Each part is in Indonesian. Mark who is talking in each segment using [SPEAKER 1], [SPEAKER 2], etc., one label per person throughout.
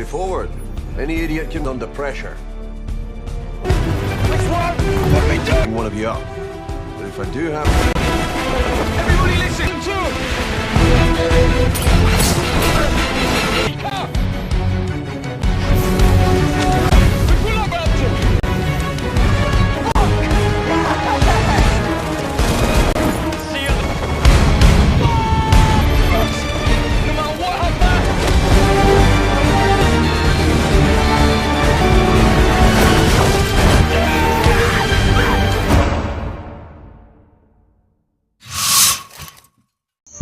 [SPEAKER 1] straightforward. Any idiot can under pressure.
[SPEAKER 2] Which one? What we do?
[SPEAKER 1] One of you up. But if I do have...
[SPEAKER 2] Everybody listen to it! Pull up, Elton! See you. No matter what happens.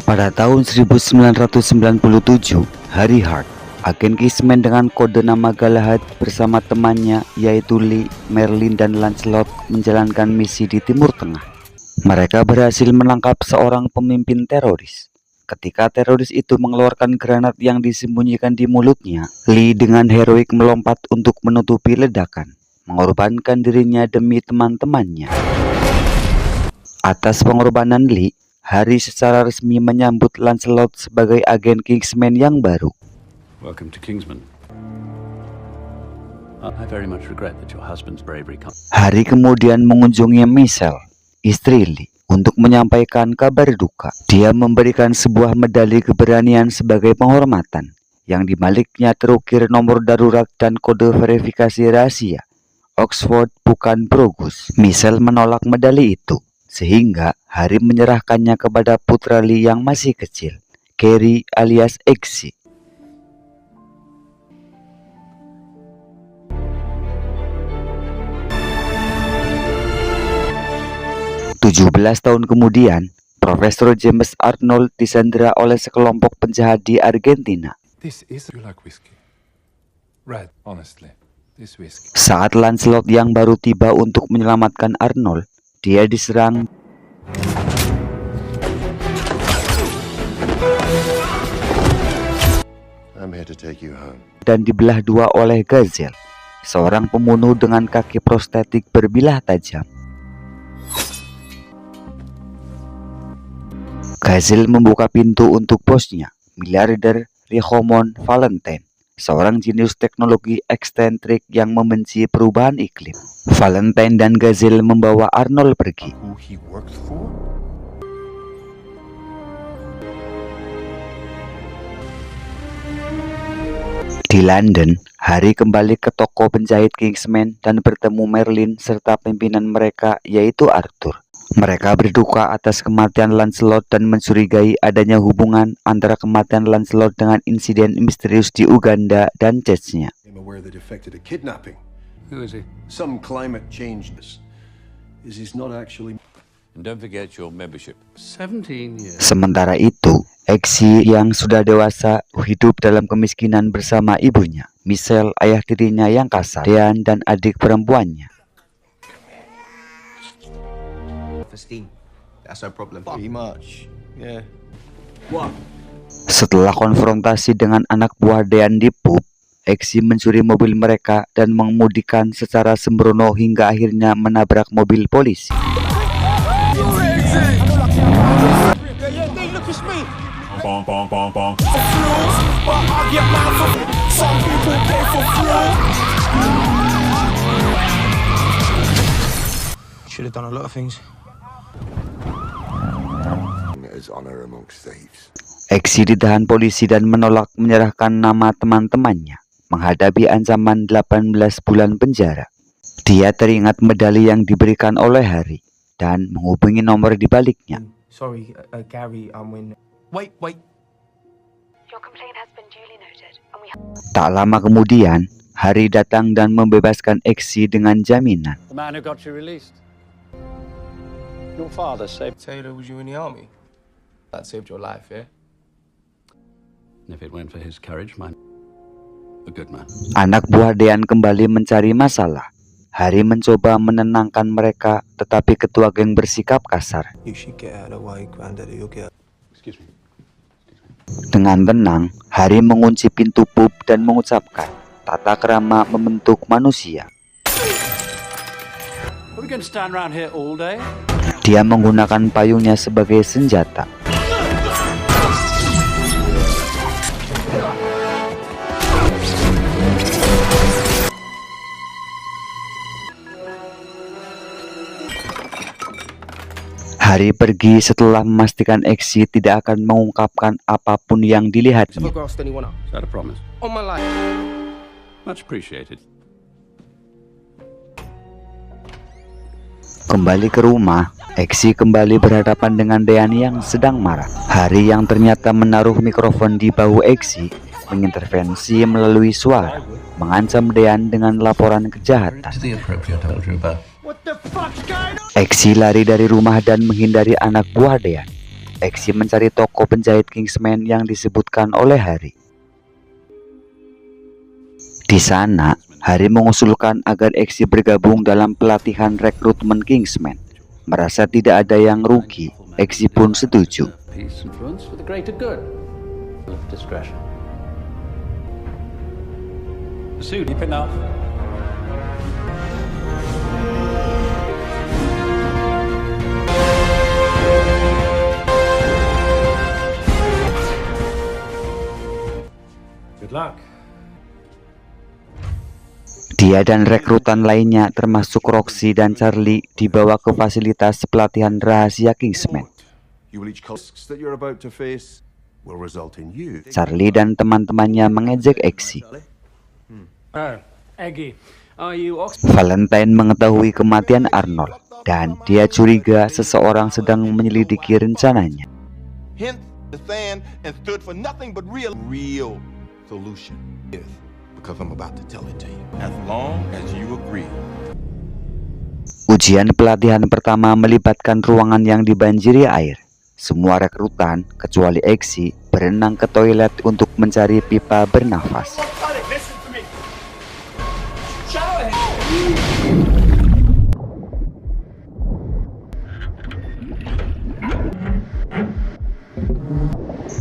[SPEAKER 3] Pada tahun 1997, Harry Hart, agen Kingsman dengan kode nama Galahad bersama temannya yaitu Lee, Merlin, dan Lancelot menjalankan misi di Timur Tengah. Mereka berhasil menangkap seorang pemimpin teroris. Ketika teroris itu mengeluarkan granat yang disembunyikan di mulutnya, Lee dengan heroik melompat untuk menutupi ledakan, mengorbankan dirinya demi teman-temannya. Atas pengorbanan Lee, Harry secara resmi menyambut Lancelot sebagai agen Kingsman yang baru.
[SPEAKER 4] Welcome to Kingsman. I very much regret that your husband's bravery comes.
[SPEAKER 3] Harry kemudian mengunjungi Michelle, istri Lee, untuk menyampaikan kabar duka. Dia memberikan sebuah medali keberanian sebagai penghormatan, yang di baliknya terukir nomor darurat dan kode verifikasi rahasia. Oxford bukan Brogus. Michelle menolak medali itu, sehingga Harry menyerahkannya kepada putra Lee yang masih kecil, Gary alias Eggsy. Tujuh belas tahun kemudian, Profesor James Arnold disandera oleh sekelompok penjahat di Argentina.
[SPEAKER 5] This is like whiskey. Red, honestly. This whiskey.
[SPEAKER 3] Saat Lancelot yang baru tiba untuk menyelamatkan Arnold, dia diserang
[SPEAKER 1] I'm here to take you home.
[SPEAKER 3] dan dibelah dua oleh Gazelle, seorang pembunuh dengan kaki prostetik berbilah tajam. Gazelle membuka pintu untuk bosnya, miliarder Richemont Valentine, seorang jenius teknologi eksentrik yang membenci perubahan iklim. Valentine dan Gazelle membawa Arnold pergi.
[SPEAKER 5] Who he works for?
[SPEAKER 3] Di London, Harry kembali ke toko penjahit Kingsman dan bertemu Merlin serta pimpinan mereka yaitu Arthur. Mereka berduka atas kematian Lancelot dan mencurigai adanya hubungan antara kematian Lancelot dengan insiden misterius di Uganda dan Chechnya.
[SPEAKER 1] I'm aware that affected a kidnapping.
[SPEAKER 4] Who is he?
[SPEAKER 1] Some climate change. Is he's not actually...
[SPEAKER 4] And don't forget your membership. 17 years.
[SPEAKER 3] Sementara itu, Eggsy yang sudah dewasa hidup dalam kemiskinan bersama ibunya, Michelle, ayah tirinya yang kasar, Dean, dan adik perempuannya.
[SPEAKER 6] That's our problem.
[SPEAKER 1] Pretty much. Yeah.
[SPEAKER 3] Setelah konfrontasi dengan anak buah Dean di pub, Eggsy mencuri mobil mereka dan mengemudikan secara sembrono hingga akhirnya menabrak mobil polisi.
[SPEAKER 6] Should have done a lot of things.
[SPEAKER 1] As honor amongst thieves.
[SPEAKER 3] Eggsy ditahan polisi dan menolak menyerahkan nama teman-temannya, menghadapi ancaman 18 bulan penjara. Dia teringat medali yang diberikan oleh Harry dan menghubungi nomor di baliknya.
[SPEAKER 6] Sorry, Gary, Wait.
[SPEAKER 7] Your complaint has been duly noted, and we
[SPEAKER 3] Tak lama kemudian, Harry datang dan membebaskan Eggsy dengan jaminan.
[SPEAKER 4] The man who got you released. Your father saved.
[SPEAKER 6] Taylor, was you in the army? That saved your life, yeah?
[SPEAKER 4] And if it weren't for his courage, mine. A good man.
[SPEAKER 3] Anak buah Dean kembali mencari masalah. Harry mencoba menenangkan mereka, tetapi ketua geng bersikap kasar.
[SPEAKER 6] You should get out of the way, Granddaddy. You'll get.
[SPEAKER 4] Excuse me.
[SPEAKER 3] Dengan tenang, Harry mengunci pintu pub dan mengucapkan, tata krama membentuk manusia.
[SPEAKER 4] Are we going to stand around here all day?
[SPEAKER 3] Dia menggunakan payungnya sebagai senjata. Hari pergi setelah memastikan Exi tidak akan mengungkapkan apapun yang dilihatnya.
[SPEAKER 6] Never grassed anyone up.
[SPEAKER 4] Is that a promise?
[SPEAKER 6] On my life.
[SPEAKER 4] Much appreciated.
[SPEAKER 3] Kembali ke rumah, Exi kembali berhadapan dengan Dean yang sedang marah. Hari yang ternyata menaruh mikrofon di bahu Exi mengintervensi melalui suara, mengancam Dean dengan laporan kejahatan. Exi lari dari rumah dan menghindari anak buah Dean. Exi mencari toko penjahit Kingsman yang disebutkan oleh Hari. Di sana, Hari mengusulkan agar Exi bergabung dalam pelatihan rekrutmen Kingsman. Merasa tidak ada yang rugi, Exi pun setuju.
[SPEAKER 4] Peace influence for the greater good. With discretion. Pursuit. Keep enough.
[SPEAKER 5] Good luck.
[SPEAKER 3] Dia dan rekrutan lainnya termasuk Roxy dan Charlie dibawa ke fasilitas pelatihan rahasia Kingsman.
[SPEAKER 1] You will each tasks that you're about to face will result in you.
[SPEAKER 3] Charlie dan teman-temannya mengejek Exi.
[SPEAKER 2] Oh, Eggy, are you
[SPEAKER 3] Valentine mengetahui kematian Arnold dan dia curiga seseorang sedang menyelidiki rencananya.
[SPEAKER 8] Hence, the stand and stood for nothing but real solution. Yes, because I'm about to tell it to you. As long as you agree.
[SPEAKER 3] Ujian pelatihan pertama melibatkan ruangan yang dibanjiri air. Semua rekrutan, kecuali Exi, berenang ke toilet untuk mencari pipa bernafas.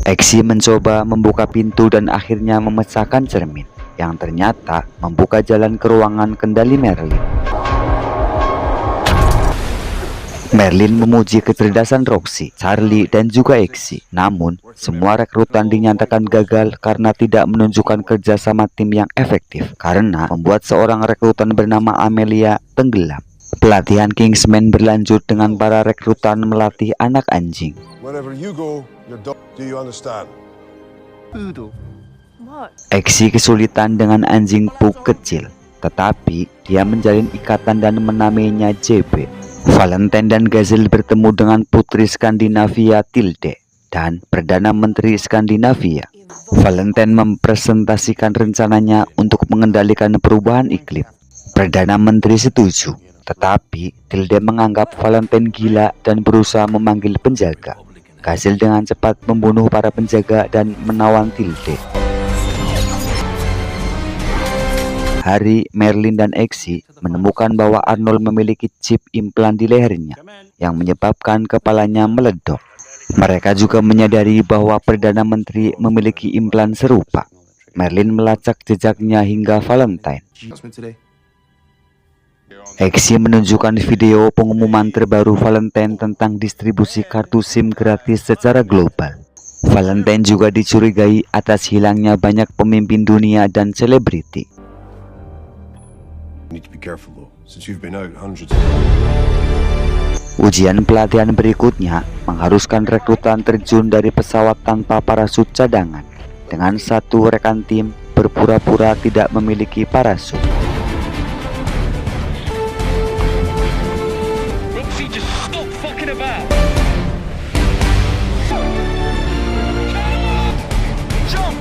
[SPEAKER 3] Exi mencoba membuka pintu dan akhirnya memecahkan cermin, yang ternyata membuka jalan ke ruangan kendali Merlin. Merlin memuji kecerdasan Roxy, Charlie, dan juga Exi. Namun, semua rekrutan dinyatakan gagal karena tidak menunjukkan kerjasama tim yang efektif, karena membuat seorang rekrutan bernama Amelia tenggelam. Pelatihan Kingsman berlanjut dengan para rekrutan melatih anak anjing.
[SPEAKER 9] Wherever you go, do you understand?
[SPEAKER 7] What?
[SPEAKER 3] Exi kesulitan dengan anjing pug kecil, tetapi dia menjalin ikatan dan menamainya JB. Valentine dan Gazelle bertemu dengan Putri Skandinavia Tilde dan Perdana Menteri Skandinavia. Valentine mempresentasikan rencananya untuk mengendalikan perubahan iklim. Perdana Menteri setuju, tetapi Tilde menganggap Valentine gila dan berusaha memanggil penjaga. Gazelle dengan cepat membunuh para penjaga dan menawan Tilde. Hari, Merlin dan Exi menemukan bahwa Arnold memiliki chip implan di lehernya yang menyebabkan kepalanya meledok. Mereka juga menyadari bahwa Perdana Menteri memiliki implan serupa. Merlin melacak jejaknya hingga Valentine. Exi menunjukkan video pengumuman terbaru Valentine tentang distribusi kartu SIM gratis secara global. Valentine juga dicurigai atas hilangnya banyak pemimpin dunia dan selebriti.
[SPEAKER 1] You need to be careful though, since you've been out hundreds.
[SPEAKER 3] Ujian pelatihan berikutnya mengharuskan rekrutan terjun dari pesawat tanpa parasut cadangan dengan satu rekan tim berpura-pura tidak memiliki parasut.
[SPEAKER 2] Roxy, just stop fucking about. Jump!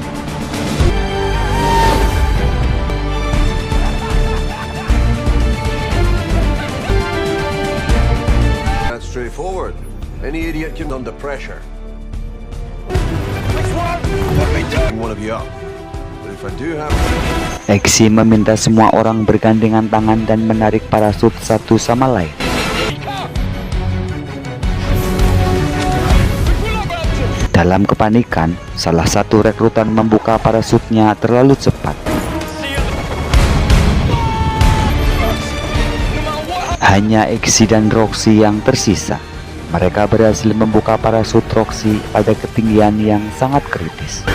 [SPEAKER 1] That's straightforward. Any idiot can under pressure.
[SPEAKER 2] Which one? What we do?
[SPEAKER 1] One of you up. But if I do have
[SPEAKER 3] Exi meminta semua orang bergandengan tangan dan menarik parasut satu sama lain. Dalam kepanikan, salah satu rekrutan membuka parasutnya terlalu cepat. Hanya Exi dan Roxy yang tersisa. Mereka berhasil membuka parasut Roxy pada ketinggian yang sangat kritis.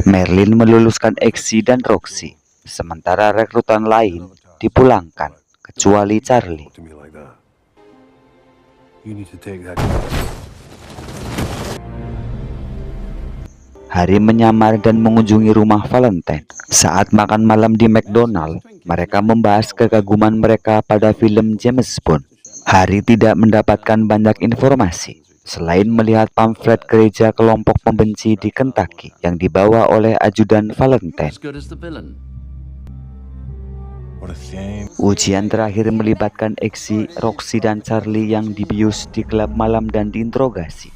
[SPEAKER 3] Merlin meluluskan Exi dan Roxy, sementara rekrutan lain dipulangkan kecuali Charlie.
[SPEAKER 1] To me like that. You need to take that.
[SPEAKER 3] Harry menyamar dan mengunjungi rumah Valentine. Saat makan malam di McDonald, mereka membahas kekaguman mereka pada film James Bond. Harry tidak mendapatkan banyak informasi selain melihat pamflet gereja kelompok pembenci di Kentucky yang dibawa oleh ajudan Valentine.
[SPEAKER 4] As good as the villain.
[SPEAKER 8] What a shame.
[SPEAKER 3] Ujian terakhir melibatkan Exy, Roxy, dan Charlie yang dibius di klub malam dan diinterogasi.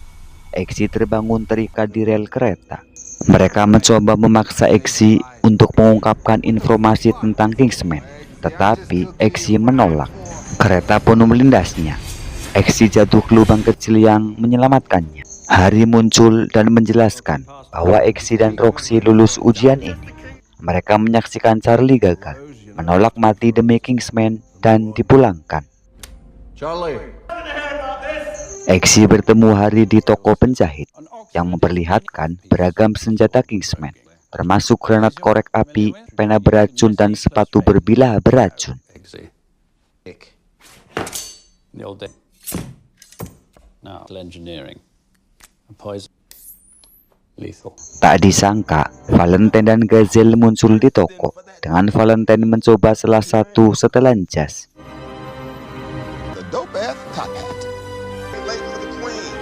[SPEAKER 3] Exy terbangun terikat di rel kereta. Mereka mencoba memaksa Exy untuk mengungkapkan informasi tentang Kingsman, tetapi Exy menolak. Kereta penuh melindasnya. Exy jatuh ke lubang kecil yang menyelamatkannya. Harry muncul dan menjelaskan bahwa Exy dan Roxy lulus ujian ini. Mereka menyaksikan Charlie gagal, menolak mati demi Kingsman, dan dipulangkan.
[SPEAKER 8] Charlie.
[SPEAKER 3] Exy bertemu Harry di toko penjahit yang memperlihatkan beragam senjata Kingsman, termasuk granat korek api, pena beracun, dan sepatu berbilah beracun.
[SPEAKER 4] The old day. Now, engineering. Poison. Lethal.
[SPEAKER 3] Tak disangka, Valentine dan Gazelle muncul di toko, dengan Valentine mencoba salah satu setelan jas.
[SPEAKER 8] The dope ass top hat. Late for the queen.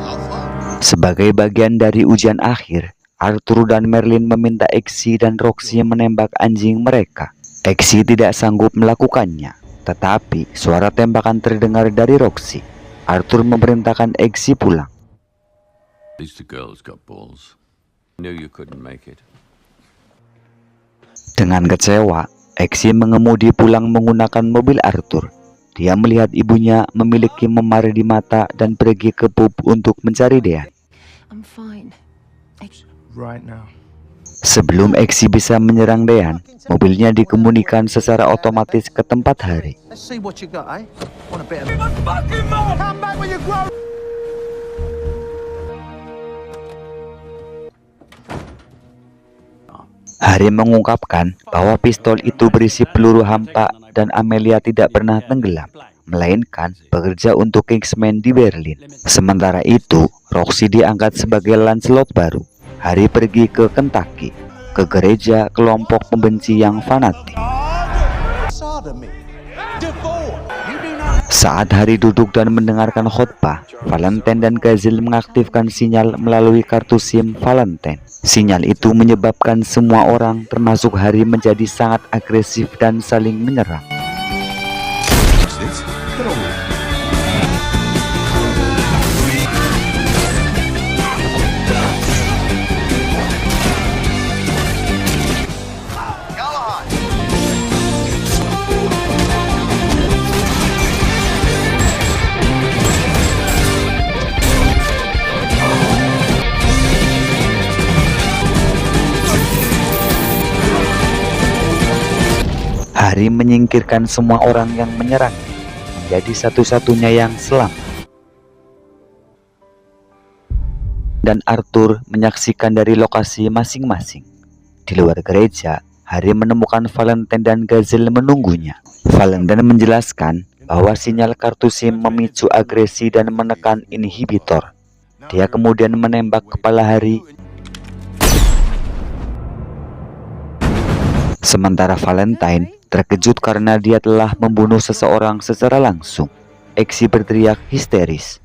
[SPEAKER 8] Alpha.
[SPEAKER 3] Sebagai bagian dari ujian akhir, Arthur dan Merlin meminta Exy dan Roxy menembak anjing mereka. Exy tidak sanggup melakukannya, tetapi suara tembakan terdengar dari Roxy. Arthur memerintahkan Exy pulang.
[SPEAKER 4] These two girls got balls. Knew you couldn't make it.
[SPEAKER 3] Dengan kecewa, Exy mengemudi pulang menggunakan mobil Arthur. Dia melihat ibunya memiliki memar di mata dan pergi ke pub untuk mencari Dean.
[SPEAKER 7] I'm fine.
[SPEAKER 6] Right now.
[SPEAKER 3] Sebelum Exy bisa menyerang Dean, mobilnya dikemudikan secara otomatis ke tempat Harry.
[SPEAKER 2] Let's see what you got, eh? Want a bit of...
[SPEAKER 8] Come back when you grow.
[SPEAKER 3] Harry mengungkapkan bahwa pistol itu berisi peluru hampa dan Amelia tidak pernah tenggelam, melainkan bekerja untuk Kingsman di Berlin. Sementara itu, Roxy diangkat sebagai Lancelot baru. Harry pergi ke Kentucky, ke gereja kelompok pembenci yang fanatik. Saat Harry duduk dan mendengarkan khotbah, Valentine dan Gazelle mengaktifkan sinyal melalui kartu SIM Valentine. Sinyal itu menyebabkan semua orang, termasuk Harry, menjadi sangat agresif dan saling menyerang. Harry menyingkirkan semua orang yang menyerangnya, menjadi satu-satunya yang selamat. Dan Arthur menyaksikan dari lokasi masing-masing. Di luar gereja, Harry menemukan Valentine dan Gazelle menunggunya. Valentine menjelaskan bahwa sinyal kartu SIM memicu agresi dan menekan inhibitor. Dia kemudian menembak kepala Harry. Sementara Valentine terkejut karena dia telah membunuh seseorang secara langsung. Exy berteriak histeris.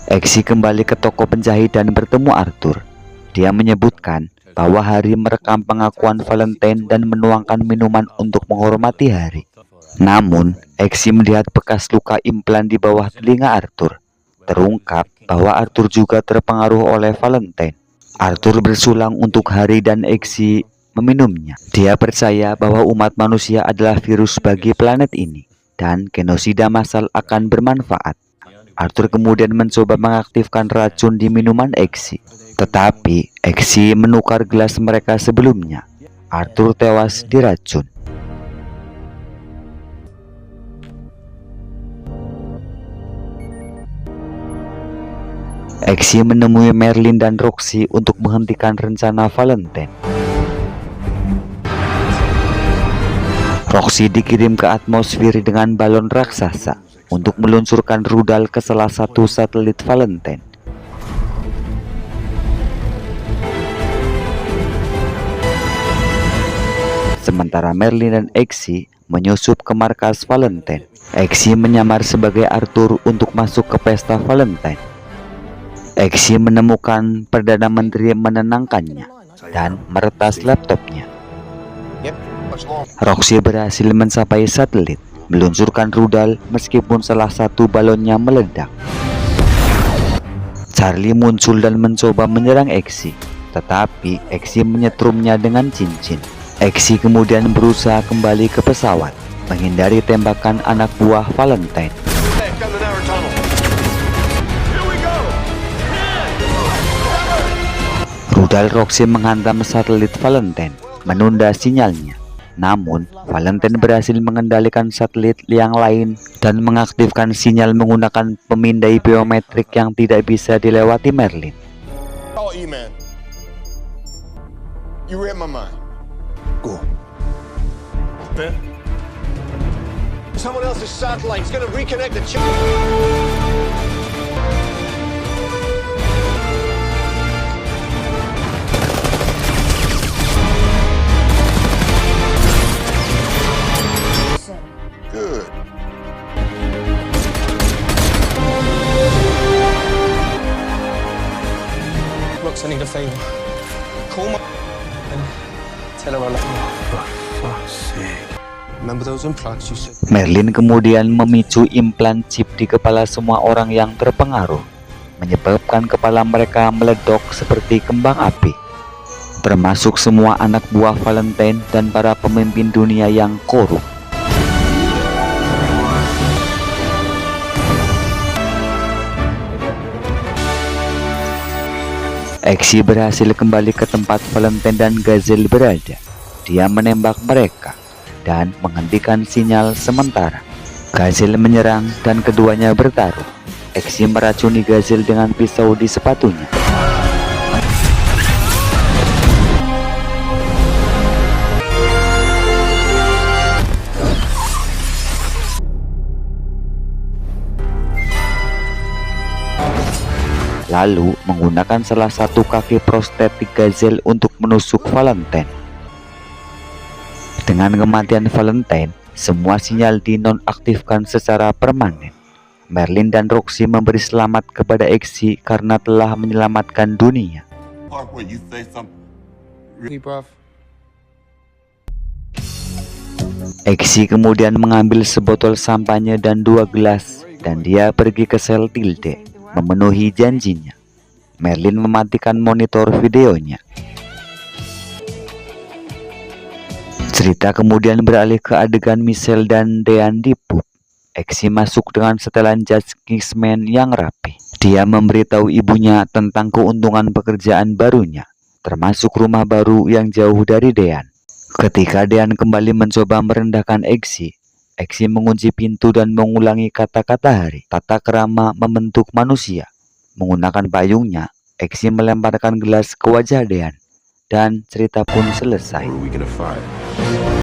[SPEAKER 3] Exy kembali ke toko penjahit dan bertemu Arthur. Dia menyebutkan bahwa Harry merekam pengakuan Valentine dan menuangkan minuman untuk menghormati Harry. Namun, Exy melihat bekas luka implan di bawah telinga Arthur. Terungkap bahwa Arthur juga terpengaruh oleh Valentine. Arthur bersulang untuk Harry dan Exy meminumnya. Dia percaya bahwa umat manusia adalah virus bagi planet ini dan genosida massal akan bermanfaat. Arthur kemudian mencoba mengaktifkan racun di minuman Exy, tetapi Exy menukar gelas mereka sebelumnya. Arthur tewas diracun. Exy menemui Merlin dan Roxy untuk menghentikan rencana Valentine. Roxy dikirim ke atmosfer dengan balon raksasa untuk meluncurkan rudal ke salah satu satelit Valentine. Sementara Merlin dan Exy menyusup ke markas Valentine. Exy menyamar sebagai Arthur untuk masuk ke pesta Valentine. Exy menemukan Perdana Menteri menenangkannya dan meretas laptopnya. Roxy berhasil mencapai satelit, meluncurkan rudal meskipun salah satu balonnya meledak. Charlie muncul dan mencoba menyerang Exy, tetapi Exy menyetrumnya dengan cincin. Exy kemudian berusaha kembali ke pesawat, menghindari tembakan anak buah Valentine. Rudal Roxy menghantam satelit Valentine, menunda sinyalnya. Namun, Valentine berhasil mengendalikan satelit yang lain dan mengaktifkan sinyal menggunakan pemindai biometrik yang tidak bisa dilewati Merlin.
[SPEAKER 9] Oh, E-Man. You read my mind. Go. Ben? Someone else's satellite. It's gonna reconnect the chip. Good.
[SPEAKER 6] Look, I need a favor. Call my and tell her I love her. For fuck's sake. Remember those implants you said?
[SPEAKER 3] Merlin kemudian memicu implan chip di kepala semua orang yang terpengaruh, menyebabkan kepala mereka meledok seperti kembang api, termasuk semua anak buah Valentine dan para pemimpin dunia yang korup. Exy berhasil kembali ke tempat Valentine dan Gazelle berada. Dia menembak mereka dan menghentikan sinyal sementara. Gazelle menyerang dan keduanya bertaruh. Exy meracuni Gazelle dengan pisau di sepatunya. Lalu menggunakan salah satu kaki prostetik Gazelle untuk menusuk Valentine. Dengan kematian Valentine, semua sinyal dinonaktifkan secara permanen. Merlin dan Roxy memberi selamat kepada Exy karena telah menyelamatkan dunia. Exy kemudian mengambil sebotol sampahnya dan 2 gelas, dan dia pergi ke sel Tilde, memenuhi janjinya. Merlin mematikan monitor videonya. Cerita kemudian beralih ke adegan Michelle dan Dean di pub. Exy masuk dengan setelan jas Kingsman yang rapi. Dia memberitahu ibunya tentang keuntungan pekerjaan barunya, termasuk rumah baru yang jauh dari Dean. Ketika Dean kembali mencoba merendahkan Exy, Exy mengunci pintu dan mengulangi kata-kata hari. Tata krama membentuk manusia. Menggunakan payungnya, Exy melemparkan gelas ke wajah Dean, dan cerita pun selesai.